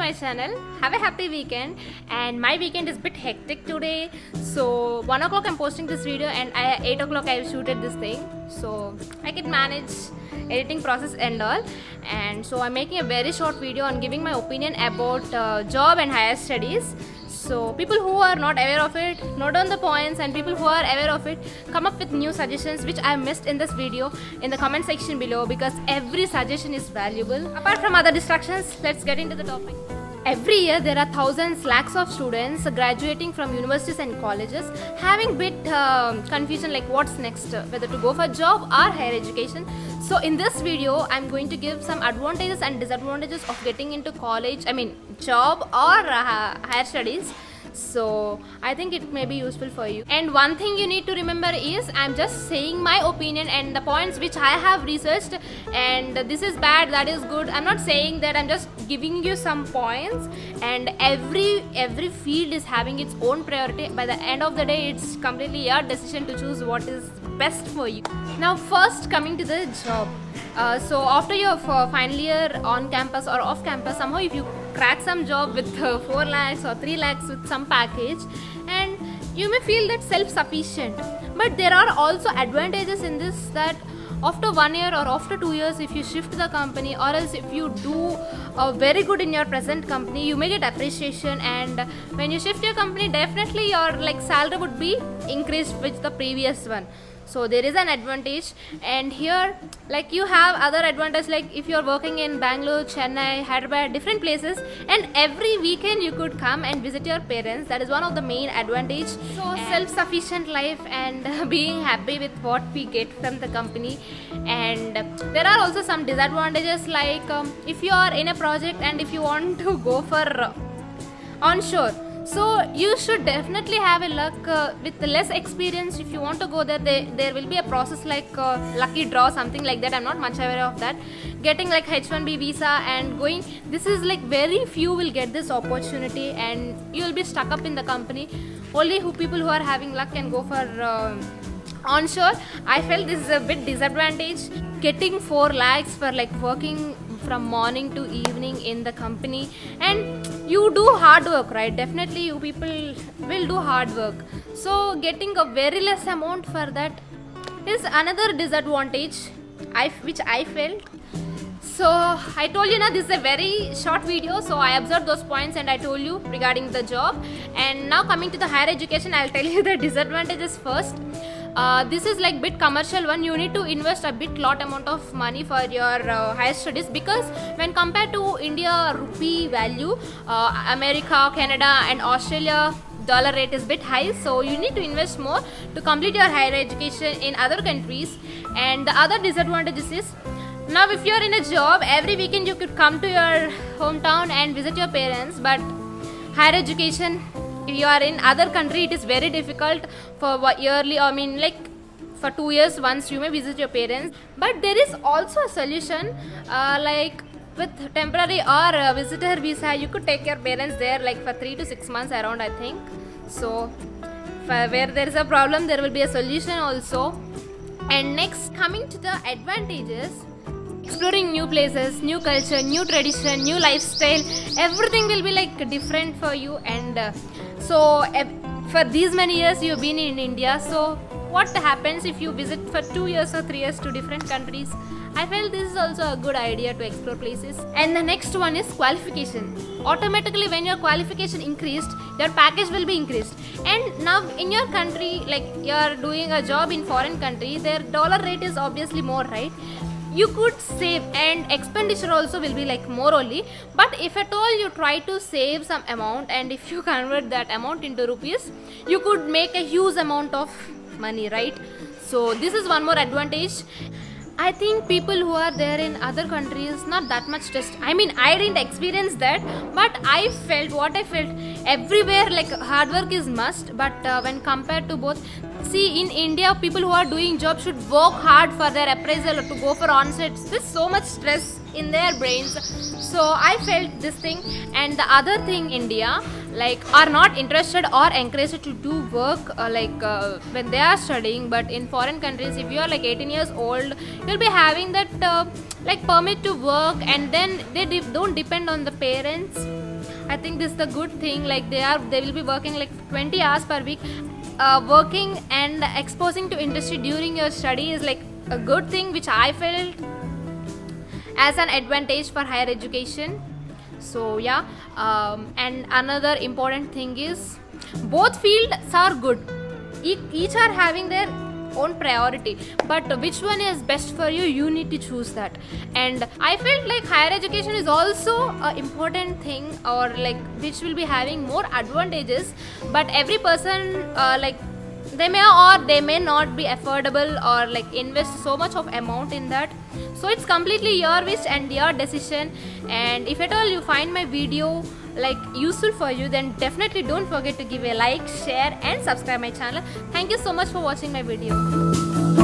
my channel. Have a happy weekend. And my weekend is a bit hectic today. So 1 o'clock I'm posting this video and 8 o'clock I've shooted this thing. So I can manage editing process and all. And so I'm making a very short video on giving my opinion about job and higher studies. So people who are not aware of it, note down the points, and people who are aware of it, come up with new suggestions which I missed in this video in the comment section below, because every suggestion is valuable. Apart from other distractions, let's get into the topic. Every year there are thousands, lakhs of students graduating from universities and colleges, having bit confusion like what's next, whether to go for job or higher education. So in this video, I'm going to give some advantages and disadvantages of getting into job or higher studies. So I think it may be useful for you. And one thing you need to remember is I'm just saying my opinion and the points which I have researched, and this is bad, that is good. I'm not saying that, I'm just giving you some points, and every field is having its own priority. By the end of the day, it's completely your decision to choose what is best for you. Now first, coming to the job. So after your final year on campus or off campus, somehow if you crack some job with 4 lakhs or 3 lakhs with some package, and you may feel that self-sufficient. But there are also advantages in this, that after 1 year or after 2 years, if you shift the company, or else if you do very good in your present company, you may get appreciation. And when you shift your company, definitely your salary would be increased with the previous one. So there is an advantage. And here you have other advantage, like if you're working in Bangalore, Chennai, Hyderabad, different places, and every weekend you could come and visit your parents. That is one of the main advantage. So self-sufficient life and being happy with what we get from the company. And there are also some disadvantages, like if you are in a project and if you want to go for onshore, so you should definitely have a luck with less experience. If you want to go there, there will be a process like lucky draw, something like that. I'm not much aware of that. Getting H1B visa and going, this is very few will get this opportunity, and you will be stuck up in the company. Only people who are having luck can go for onshore. I felt this is a bit disadvantage. Getting 4 lakhs for working from morning to evening in the company, and you do hard work, right? Definitely you people will do hard work. So getting a very less amount for that is another disadvantage which I felt. So I told you, this is a very short video, so I observed those points and I told you regarding the job. And now coming to the higher education, I'll tell you the disadvantages first. This is bit commercial one. You need to invest a bit lot amount of money for your higher studies, because when compared to India rupee value, America, Canada and Australia dollar rate is bit high, so you need to invest more to complete your higher education in other countries. And the other disadvantages is, now if you're in a job, every weekend you could come to your hometown and visit your parents, but higher education, if you are in other country, it is very difficult for yearly, for 2 years once you may visit your parents. But there is also a solution, with temporary or visitor visa, you could take your parents there for 3 to 6 months around, I think. So where there is a problem, there will be a solution also. And next, coming to the advantages, exploring new places, new culture, new tradition, new lifestyle, everything will be different for you. And so for these many years you've been in India, so what happens if you visit for 2 years or 3 years to different countries? I felt this is also a good idea to explore places. And the next one is qualification. Automatically when your qualification increased, your package will be increased. And now in your country, you're doing a job in foreign country, their dollar rate is obviously more, right? You could save, and expenditure also will be more only. But if at all you try to save some amount, and if you convert that amount into rupees, you could make a huge amount of money, right? So this is one more advantage. I think people who are there in other countries, not that much stressed. I didn't experience that, but I felt what I felt everywhere, hard work is must. But when compared to both, see, in India, people who are doing job should work hard for their appraisal or to go for onsets. There's so much stress in their brains. So I felt this thing. And the other thing, India are not interested or encouraged to do work when they are studying. But in foreign countries, if you are 18 years old, you'll be having that permit to work, and then they don't depend on the parents. I think this is the good thing. Like they will be working like 20 hours per week. Working and exposing to industry during your study is like a good thing, which I felt as an advantage for higher education. So yeah, and another important thing is both fields are good. Each are having their own priority, but which one is best for you, you need to choose that. And I felt like higher education is also an important thing, or like which will be having more advantages, but every person like they may or they may not be affordable or like invest so much of amount in that. So it's completely your wish and your decision. And if at all you find my video like useful for you, then definitely don't forget to give a like, share and subscribe my channel. Thank you so much for watching my video.